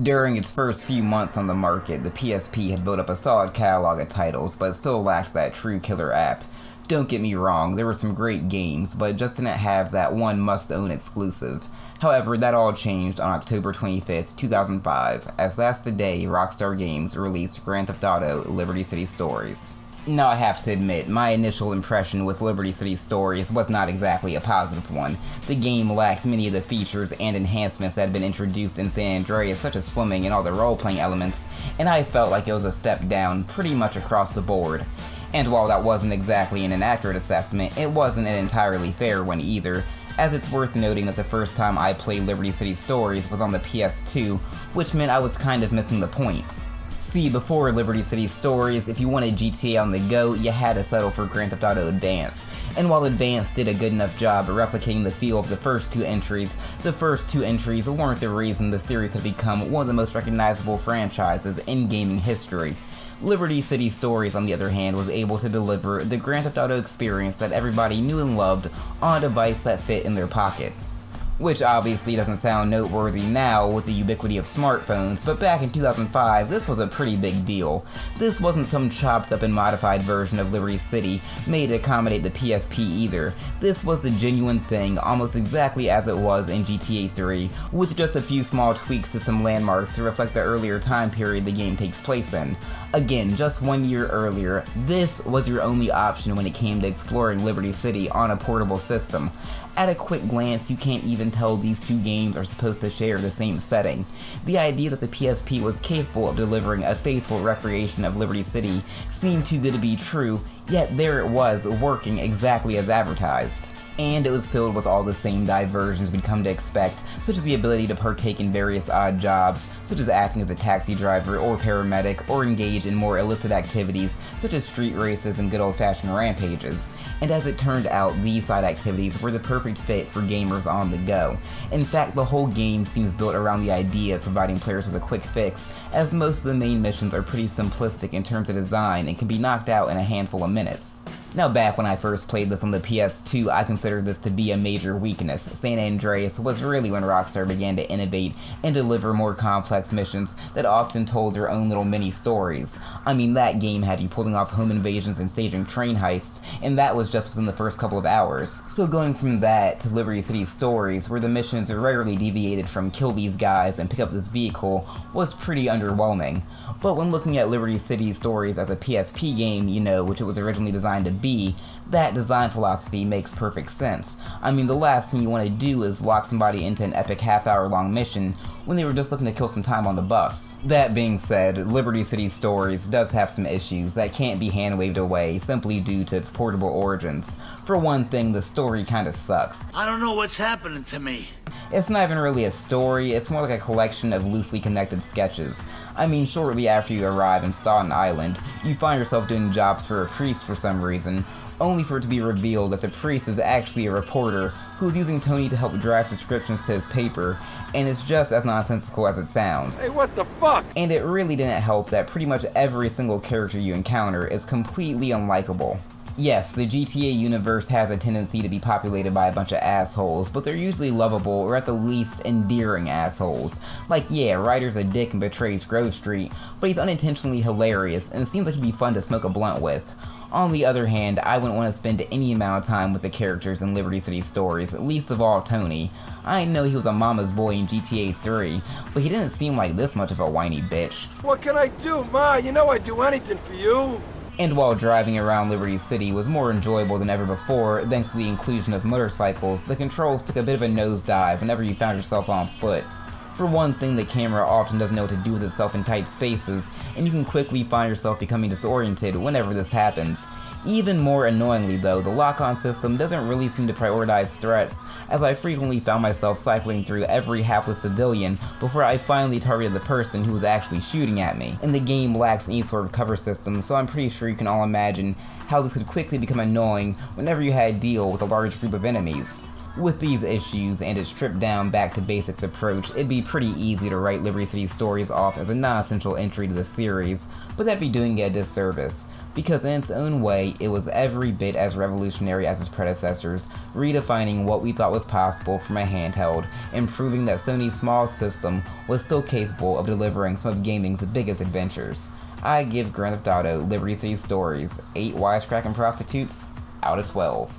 During its first few months on the market, the PSP had built up a solid catalog of titles, but still lacked that true killer app. Don't get me wrong, there were some great games, but it just didn't have that one must-own exclusive. However, that all changed on October 25th, 2005, as that's the day Rockstar Games released Grand Theft Auto Liberty City Stories. Now I have to admit, my initial impression with Liberty City Stories was not exactly a positive one. The game lacked many of the features and enhancements that had been introduced in San Andreas, such as swimming and all the role-playing elements, and I felt like it was a step down pretty much across the board. And while that wasn't exactly an inaccurate assessment, it wasn't an entirely fair one either, as it's worth noting that the first time I played Liberty City Stories was on the PS2, which meant I was kind of missing the point. See, before Liberty City Stories, if you wanted GTA on the go, you had to settle for Grand Theft Auto Advance. And while Advance did a good enough job at replicating the feel of the first two entries weren't the reason the series had become one of the most recognizable franchises in gaming history. Liberty City Stories, on the other hand, was able to deliver the Grand Theft Auto experience that everybody knew and loved on a device that fit in their pocket. Which obviously doesn't sound noteworthy now with the ubiquity of smartphones, but back in 2005, this was a pretty big deal. This wasn't some chopped up and modified version of Liberty City made to accommodate the PSP either. This was the genuine thing, almost exactly as it was in GTA 3, with just a few small tweaks to some landmarks to reflect the earlier time period the game takes place in. Again, just 1 year earlier, this was your only option when it came to exploring Liberty City on a portable system. At a quick glance, you can't even tell these two games are supposed to share the same setting. The idea that the PSP was capable of delivering a faithful recreation of Liberty City seemed too good to be true, yet there it was, working exactly as advertised. And it was filled with all the same diversions we'd come to expect, such as the ability to partake in various odd jobs, such as acting as a taxi driver or paramedic, or engage in more illicit activities, such as street races and good old-fashioned rampages. And as it turned out, these side activities were the perfect fit for gamers on the go. In fact, the whole game seems built around the idea of providing players with a quick fix, as most of the main missions are pretty simplistic in terms of design and can be knocked out in a handful of minutes. Now back when I first played this on the PS2, I considered this to be a major weakness. San Andreas was really when Rockstar began to innovate and deliver more complex missions that often told their own little mini stories. I mean, that game had you pulling off home invasions and staging train heists, and that was just within the first couple of hours. So going from that to Liberty City Stories, where the missions rarely deviated from kill these guys and pick up this vehicle, was pretty underwhelming. But when looking at Liberty City Stories as a PSP game, which it was originally designed to be, that design philosophy makes perfect sense. I mean, the last thing you want to do is lock somebody into an epic half-hour-long mission when they were just looking to kill some time on the bus. That being said, Liberty City Stories does have some issues that can't be hand-waved away simply due to its portable origins. For one thing, the story kinda sucks. I don't know what's happening to me. It's not even really a story, it's more like a collection of loosely connected sketches. I mean, shortly after you arrive in Staten Island, you find yourself doing jobs for a priest for some reason, only for it to be revealed that the priest is actually a reporter who's using Tony to help draft subscriptions to his paper, and it's just as nonsensical as it sounds. Hey, what the fuck? And it really didn't help that pretty much every single character you encounter is completely unlikable. Yes, the GTA universe has a tendency to be populated by a bunch of assholes, but they're usually lovable or at the least endearing assholes. Like, yeah, Ryder's a dick and betrays Grove Street, but he's unintentionally hilarious and seems like he'd be fun to smoke a blunt with. On the other hand, I wouldn't want to spend any amount of time with the characters in Liberty City Stories, least of all Tony. I know he was a mama's boy in GTA 3, but he didn't seem like this much of a whiny bitch. What can I do, Ma? You know I'd do anything for you. And while driving around Liberty City was more enjoyable than ever before, thanks to the inclusion of motorcycles, the controls took a bit of a nosedive whenever you found yourself on foot. For one thing, the camera often doesn't know what to do with itself in tight spaces, and you can quickly find yourself becoming disoriented whenever this happens. Even more annoyingly though, the lock-on system doesn't really seem to prioritize threats, as I frequently found myself cycling through every hapless civilian before I finally targeted the person who was actually shooting at me. And the game lacks any sort of cover system, so I'm pretty sure you can all imagine how this could quickly become annoying whenever you had to deal with a large group of enemies. With these issues and its stripped down back to basics approach, it'd be pretty easy to write Liberty City Stories off as a non-essential entry to the series, but that'd be doing it a disservice. because in its own way, it was every bit as revolutionary as its predecessors, redefining what we thought was possible from a handheld, and proving that Sony's small system was still capable of delivering some of gaming's biggest adventures. I give Grand Theft Auto Liberty City Stories 8 wisecracking prostitutes out of 12.